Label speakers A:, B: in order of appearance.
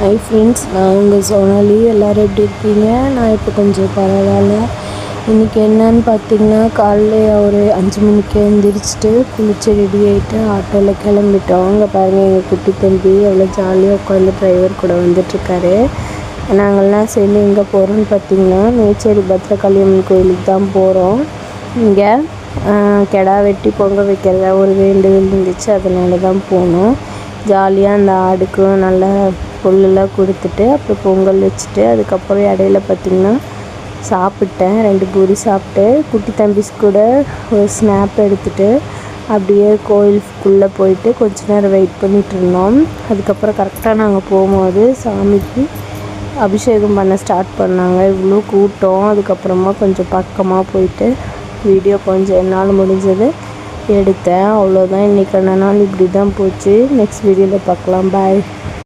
A: Hi friends, நான் உங்கள் சோனாலி. எல்லோரும் எப்படி இருக்கீங்க? நான் இப்போ கொஞ்சம் பரவாயில்ல. இன்றைக்கி என்னன்னு பார்த்தீங்கன்னா, காலைல ஒரு 5 மணிக்கு எழுந்திரிச்சிட்டு குளிச்சு ரெடி ஆகிட்டு ஆட்டோவில் கிளம்பிட்டோம். அங்கே பாருங்கள், எங்கள் குட்டி தம்பி எவ்வளோ ஜாலியாக உட்காந்து டிரைவர் கூட வந்துட்டுருக்காரு. நாங்கள்லாம் சேர்ந்து எங்கே போகிறோன்னு பார்த்தீங்கன்னா, மேச்சேரி பத்ரகாளியம்மன் கோயிலுக்கு தான் போகிறோம். இங்கே கெடா வெட்டி பொங்க வைக்கிறதா ஒரு வேண்டுதல் இருந்துச்சு, அதனால தான் போனோம். ஜாலியாக அந்த ஆடுக்கும் நல்லா புல்லெல்லாம் கொடுத்துட்டு அப்புறம் பொங்கல் வச்சுட்டு அதுக்கப்புறம் இடையில பார்த்திங்கன்னா சாப்பிட்டேன். 2 பூரி சாப்பிட்டு குட்டி தம்பிஸ் கூட ஒரு ஸ்னாப் எடுத்துகிட்டு அப்படியே கோயிலுக்குள்ளே போயிட்டு கொஞ்ச நேரம் வெயிட் பண்ணிகிட்டு இருந்தோம். அதுக்கப்புறம் கரெக்டாக நாங்கள் போகும்போது சாமிக்கு அபிஷேகம் பண்ண ஸ்டார்ட் பண்ணாங்க. இவ்வளோ கூட்டம். அதுக்கப்புறமா கொஞ்சம் பக்கமாக போயிட்டு வீடியோ கொஞ்சம் என்னால் முடிஞ்சது எடுத்தேன். அவ்வளோதான். இன்றைக்கான நாள் இப்படி தான் போச்சு. நெக்ஸ்ட் வீடியோவில் பார்க்கலாம். பாய்.